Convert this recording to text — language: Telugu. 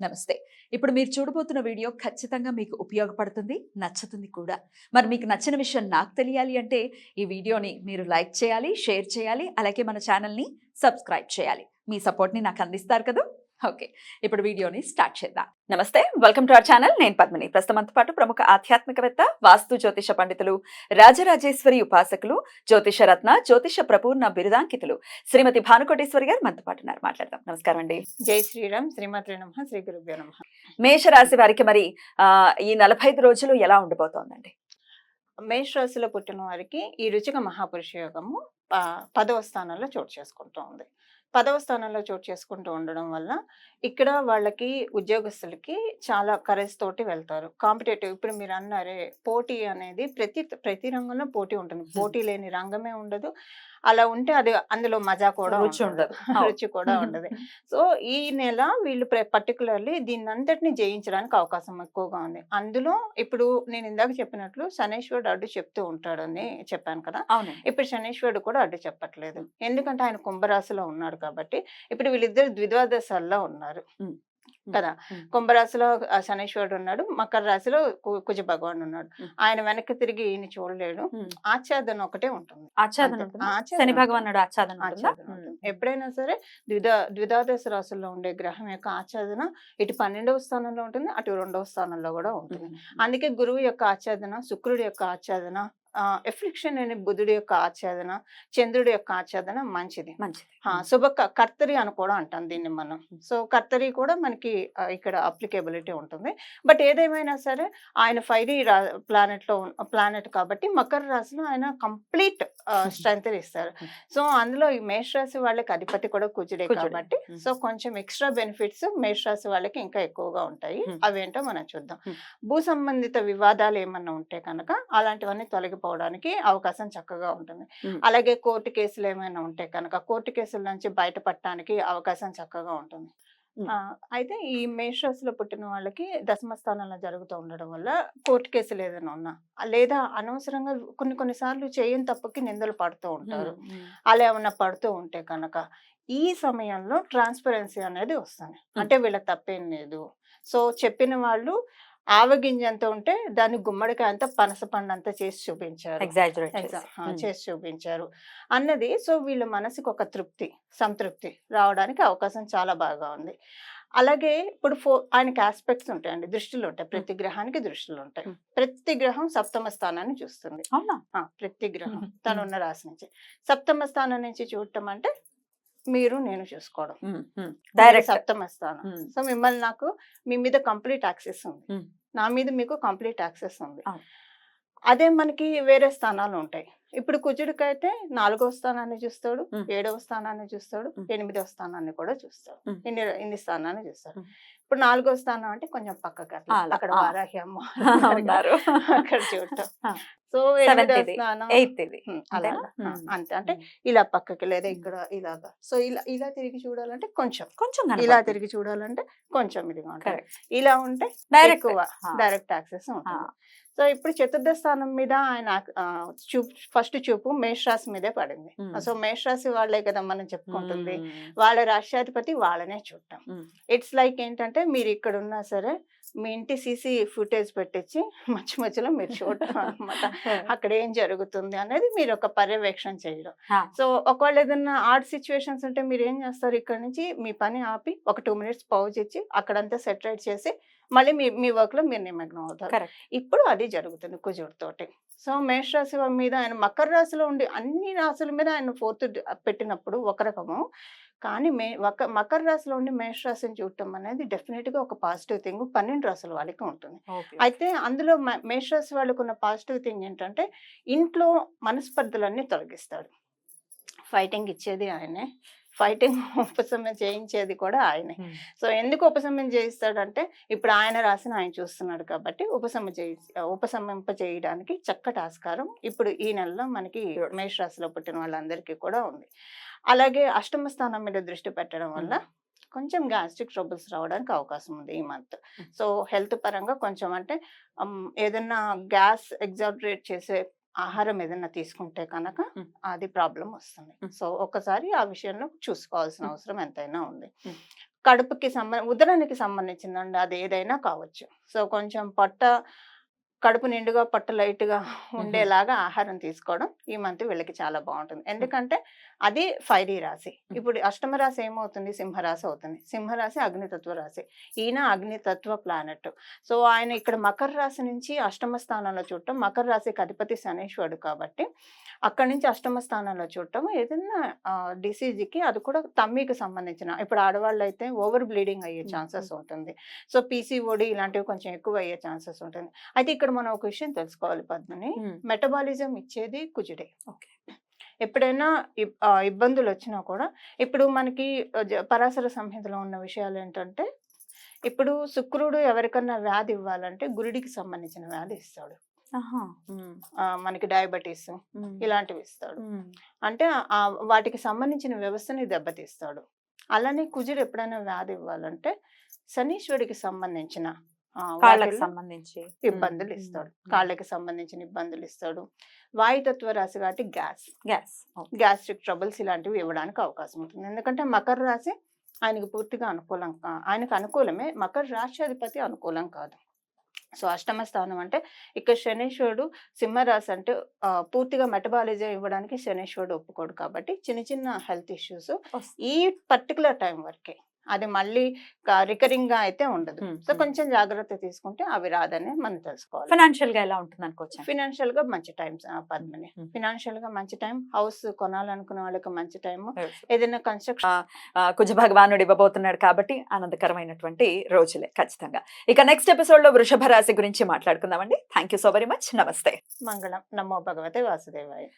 నమస్తే. ఇప్పుడు మీరు చూడబోతున్న వీడియో ఖచ్చితంగా మీకు ఉపయోగపడుతుంది, నచ్చుతుంది కూడా. మరి మీకు నచ్చిన విషయం నాకు తెలియాలి అంటే ఈ వీడియోని మీరు లైక్ చేయాలి, షేర్ చేయాలి, అలాగే మన ఛానల్‌ని సబ్స్క్రైబ్ చేయాలి. మీ సపోర్ట్‌ని నాకు అందిస్తారు కదూ! ఓకే. ఇప్పుడు వీడియోని స్టార్ట్ చేద్దాం. నమస్తే. Welcome to our channel. నేను పద్మిని. ప్రస్తుతంతో పాటు ప్రముఖ ఆధ్యాత్మికవేత్త, వాస్తు జ్యోతిష పండితులు, రాజరాజేశ్వరి ఉపాసకులు, జ్యోతిష రత్న, జ్యోతిష ప్రపూర్ణ బిరుదాంకితులు శ్రీమతి భానుకోటేశ్వరి గారు మనతో పాటు ఉన్నారు. మాట్లాడదాం. నమస్కారం అండి. జై శ్రీరామ్. శ్రీమాత్రే నమః. శ్రీ గురుభ్యో నమః. మేషరాశి వారికి మరి ఈ 45 రోజులు ఎలా ఉండబోతోందండి? మేష రాశిలో పుట్టిన వారికి ఈ రుచిక మహాపురుష యోగము 10వ స్థానంలో చోటు చేసుకుంటూ ఉంది. 10వ స్థానంలో చోటు చేసుకుంటూ ఉండడం వల్ల ఇక్కడ వాళ్ళకి ఉద్యోగస్తులకి చాలా కరేజ్ తోటి వెళ్తారు. కాంపిటేటివ్ ఇప్పుడు మీరు అన్నారే పోటీ అనేది ప్రతి రంగంలో పోటీ ఉంటుంది. పోటీ లేని రంగమే ఉండదు. అలా ఉంటే అది అందులో మజా కూడా రుచి ఉండదు. రుచి కూడా ఉండదు. సో ఈ నెల వీళ్ళు పర్టికులర్లీ దీన్ని అంతటిని జయించడానికి అవకాశం ఎక్కువగా ఉంది. అందులో ఇప్పుడు నేను ఇందాక చెప్పినట్లు శనేశ్వరుడు అడ్డు చెప్తూ ఉంటాడని చెప్పాను కదా. అవును. ఇప్పుడు శనేశ్వరుడు కూడా అడ్డు చెప్పట్లేదు. ఎందుకంటే ఆయన కుంభరాశిలో ఉన్నాడు కాబట్టి. ఇప్పుడు వీళ్ళిద్దరు ద్విద్వాదశాల్లో ఉన్నారు కదా. కుంభరాశిలో శనేశ్వరుడు ఉన్నాడు, మకర రాశిలో కుజ భగవాన్ ఉన్నాడు. ఆయన వెనక్కి తిరిగి ఈయన చూడలేడు. ఆచ్ఛాదన ఒకటే ఉంటుంది. శని భగవానుడు ఆచ్ఛాదన ఉంటుంది. ఎప్పుడైనా సరే ద్విదాదశ రాశుల్లో ఉండే గ్రహం యొక్క ఆచ్ఛాదన ఇటు 12వ స్థానంలో ఉంటుంది, అటు 2వ స్థానంలో కూడా ఉంటుంది. అందుకే గురువు యొక్క ఆచ్ఛాదన, శుక్రుడి యొక్క ఆచ్ఛాదన, ఎఫ్లిక్షన్ అనే బుధుడి యొక్క ఆచ్ఛాదన, చంద్రుడి యొక్క ఆచ్ఛాదన మంచిది. శుభ కర్తరి అని కూడా అంటాం దీన్ని మనం. సో కర్తరి కూడా మనకి ఇక్కడ అప్లికేబిలిటీ ఉంటుంది. బట్ ఏదేమైనా సరే ఆయన ఫైరీ ప్లానెట్ కాబట్టి మకర రాశిలో ఆయన కంప్లీట్ స్ట్రెంత్ ఇస్తారు. సో అందులో ఈ మేష రాశి వాళ్ళకి అధిపతి కూడా కుజుడే కాబట్టి సో కొంచెం ఎక్స్ట్రా బెనిఫిట్స్ మేష రాశి వాళ్ళకి ఇంకా ఎక్కువగా ఉంటాయి. అవేంటో మనం చూద్దాం. భూ సంబంధిత వివాదాలు ఏమన్నా ఉంటే కనుక అలాంటివన్నీ తొలగిపోవడానికి అవకాశం చక్కగా ఉంటుంది. అలాగే కోర్టు కేసులు ఏమైనా ఉంటే కనుక కోర్టు కేసుల నుంచి బయటపడటానికి అవకాశం చక్కగా ఉంటుంది. అయితే ఈ మేషరాశిలో పుట్టిన వాళ్ళకి దశమ స్థానంలో జరుగుతూ ఉండడం వల్ల కోర్టు కేసులు ఏదైనా ఉన్నా లేదా అనవసరంగా కొన్నిసార్లు చేయని తప్పుకి నిందలు పడుతూ ఉంటారు. అలా ఏమన్నా పడుతూ ఉంటే కనుక ఈ సమయంలో ట్రాన్స్పరెన్సీ అనేది వస్తుంది. అంటే వీళ్ళ తప్పేం లేదు. సో చెప్పిన వాళ్ళు ఆవగింజంత ఉంటే దాన్ని గుమ్మడికాయ అంతా పనస పండు అంతా చేసి చూపించారు చేసి చూపించారు అన్నది. సో వీళ్ళ మనసుకు ఒక సంతృప్తి రావడానికి అవకాశం చాలా బాగా ఉంది. అలాగే ఇప్పుడు ఆయనకి ఆస్పెక్ట్స్ ఉంటాయండి, దృష్టిలు ఉంటాయి. ప్రతి గ్రహానికి దృష్టిలు ఉంటాయి. ప్రతి గ్రహం సప్తమ స్థానాన్ని చూస్తుంది. ప్రతి గ్రహం తనున్న రాశి నుంచి సప్తమ స్థానం నుంచి చూడటం అంటే మీరు నేను చూసుకోవడం సప్తమ స్థానం. సో మిమ్మల్ని నాకు మీ మీద కంప్లీట్ యాక్సెస్ ఉంది, నా మీద మీకు కంప్లీట్ యాక్సెస్ ఉంది. అదే మనకి వేరే స్థానాలు ఉంటాయి. ఇప్పుడు కుజుడికైతే 4వ స్థానాన్ని చూస్తాడు, 7వ స్థానాన్ని చూస్తాడు, 8వ స్థానాన్ని కూడా చూస్తాడు. ఇన్ని స్థానాన్ని చూస్తాడు. ఇప్పుడు 4వ స్థానం అంటే కొంచెం పక్కకి అక్కడ వారాహి అమ్మ అక్కడ చూడటం. సో 8వ స్థానం అంతే. అంటే ఇలా పక్కకి లేదా ఇక్కడ ఇలాగా. సో ఇలా తిరిగి చూడాలంటే కొంచెం ఇలా తిరిగి చూడాలంటే కొంచెం ఇదిగా ఉంటుంది. ఇలా ఉంటే డైరెక్ట్ యాక్సెస్ ఉంటుంది. సో ఇప్పుడు చతుర్థ స్థానం మీద ఆయన ఫస్ట్ చూపు మేషరాశి మీదే పడింది. సో మేషరాశి వాళ్ళే కదా మనం చెప్పుకుంటుంది. వాళ్ళ రాష్ట్రాధిపతి వాళ్ళనే చూడటం. ఇట్స్ లైక్ ఏంటంటే మీరు ఇక్కడ ఉన్నా సరే మీ ఇంటి సీసీ ఫుటేజ్ పెట్టించి మధ్యలో మీరు చూడటం అనమాట. అక్కడ ఏం జరుగుతుంది అనేది మీరు ఒక పర్యవేక్షణ చేయడం. సో ఒకవేళ ఏదైనా ఆడ్ సిచ్యువేషన్స్ ఉంటే మీరు ఏం చేస్తారు, ఇక్కడ నుంచి మీ పని ఆపి ఒక 2 minutes పౌజ్ ఇచ్చి అక్కడంతా సెటరేట్ చేసి మళ్ళీ మీ వర్క్ లో మీరు నిమగ్నం అవుతారు. ఇప్పుడు అది జరుగుతుంది కుజుడితోటి. సో మేషరాశి మీద ఆయన మకర రాశిలో ఉండి అన్ని రాశుల మీద ఆయన 4th పెట్టినప్పుడు ఒక రకము, కానీ మకర రాశిలో ఉండి మేషరాశిని చూడటం అనేది డెఫినెట్ గా ఒక పాజిటివ్ థింగ్ 12 రాశుల వాళ్ళకి ఉంటుంది. అయితే అందులో మేషరాశి వాళ్ళకు ఉన్న పాజిటివ్ థింగ్ ఏంటంటే ఇంట్లో మనస్పర్ధలన్నీ తొలగిస్తాడు. ఫైటింగ్ ఇచ్చేది ఆయనే, ఫైటింగ్ ఉపశమనం చేయించేది కూడా ఆయనే. సో ఎందుకు ఉపశమనం చేయిస్తాడంటే ఇప్పుడు ఆయన రాసిన ఆయన చూస్తున్నాడు కాబట్టి ఉపశమింప చేయడానికి చక్కటి ఆస్కారం ఇప్పుడు ఈ నెలలో మనకి మేషరాశిలో పుట్టిన వాళ్ళందరికీ కూడా ఉంది. అలాగే అష్టమ స్థానం మీద దృష్టి పెట్టడం వల్ల కొంచెం గ్యాస్ట్రిక్ ట్రబుల్స్ రావడానికి అవకాశం ఉంది ఈ మంత్. సో హెల్త్ పరంగా కొంచెం అంటే ఏదన్నా గ్యాస్ ఎగ్జాగరేట్ చేసే ఆహారం ఏదైనా తీసుకుంటే కనుక అది ప్రాబ్లం వస్తుంది. సో ఒకసారి ఆ విషయంలో చూసుకోవాల్సిన అవసరం ఎంతైనా ఉంది. కడుపుకి ఉదరానికి సంబంధించిందండి, అది ఏదైనా కావచ్చు. సో కొంచెం కడుపు నిండుగా పొట్ట లైట్‌గా ఉండేలాగా ఆహారం తీసుకోవడం ఈ మంత్ వీళ్ళకి చాలా బావుంటుంది. ఎందుకంటే అది ఫైరీ రాశి. ఇప్పుడు అష్టమ రాశి ఏమవుతుంది? సింహరాశి అవుతుంది. సింహరాశి అగ్నితత్వ రాశి. ఈయన అగ్నితత్వ ప్లానెట్. సో ఆయన ఇక్కడ మకర రాశి నుంచి అష్టమ స్థానంలో చూడటం, మకర రాశికి అధిపతి శనీశ్వరుడు కాబట్టి అక్కడి నుంచి అష్టమ స్థానంలో చూడటం ఏదైనా డిసీజ్‌కి, అది కూడా తమ్మికి సంబంధించిన, ఇప్పుడు ఆడవాళ్ళైతే ఓవర్ బ్లీడింగ్ అయ్యే ఛాన్సెస్ ఉంటుంది. సో పీసీఓడి ఇలాంటివి కొంచెం ఎక్కువ అయ్యే ఛాన్సెస్ ఉంటుంది. అయితే ఇక్కడ మనం ఒక విషయం తెలుసుకోవాలి పద్మిని, మెటబాలిజం ఇచ్చేది కుజుడే. ఓకే. ఎప్పుడైనా ఇబ్బందులు వచ్చినా కూడా, ఇప్పుడు మనకి పరాశర సంహితలో ఉన్న విషయాలు ఏంటంటే, ఇప్పుడు శుక్రుడు ఎవరికన్నా వ్యాధి ఇవ్వాలంటే గురుడికి సంబంధించిన వ్యాధి ఇస్తాడు. మనకి డయాబెటీస్ ఇలాంటివి ఇస్తాడు. అంటే వాటికి సంబంధించిన వ్యవస్థని దెబ్బతీస్తాడు. అలానే కుజుడు ఎప్పుడైనా వ్యాధి ఇవ్వాలంటే శనీశ్వరుడికి సంబంధించిన కాళ్ళకి సంబంధించి ఇబ్బందులు ఇస్తాడు. కాళ్ళకి సంబంధించిన ఇబ్బందులు ఇస్తాడు. వాయుతత్వ రాశి కాబట్టి గ్యాస్ట్రిక్ ట్రబుల్స్ ఇలాంటివి ఇవ్వడానికి అవకాశం ఉంటుంది. ఎందుకంటే మకర రాశి ఆయనకు పూర్తిగా ఆయనకు అనుకూలమే, మకర రాష్ట్రాధిపతి అనుకూలం కాదు. సో అష్టమ స్థానం అంటే ఇక్కడ శనీశ్వరుడు, సింహరాశి అంటే పూర్తిగా మెటబాలిజం ఇవ్వడానికి శనీశ్వరుడు ఒప్పుకోడు కాబట్టి చిన్న చిన్న హెల్త్ ఇష్యూస్ ఈ పర్టికులర్ టైం వరకే, అది మళ్ళీ రికరింగ్ గా అయితే ఉండదు. సో కొంచెం జాగ్రత్త తీసుకుంటే అవి రాదని మనం తెలుసుకోవాలి. ఫైనాన్షియల్ గా ఎలా ఉంటుంది అనుకోవచ్చు? ఫినాన్షియల్ గా మంచి టైం పద్మిని, ఫినాన్షియల్ గా మంచి టైం. హౌస్ కొనాలనుకున్న వాళ్ళకి మంచి టైం. ఏదైనా కన్స్ట్రక్షన్ కుజ భగవానుడు ఇవ్వబోతున్నాడు కాబట్టి ఆనందకరమైనటువంటి రోజులే ఖచ్చితంగా. ఇక నెక్స్ట్ ఎపిసోడ్ లో వృషభ రాశి గురించి మాట్లాడుకుందామండి. Thank you so very much. నమస్తే. మంగళం. నమో భగవతే వాసుదేవాయ.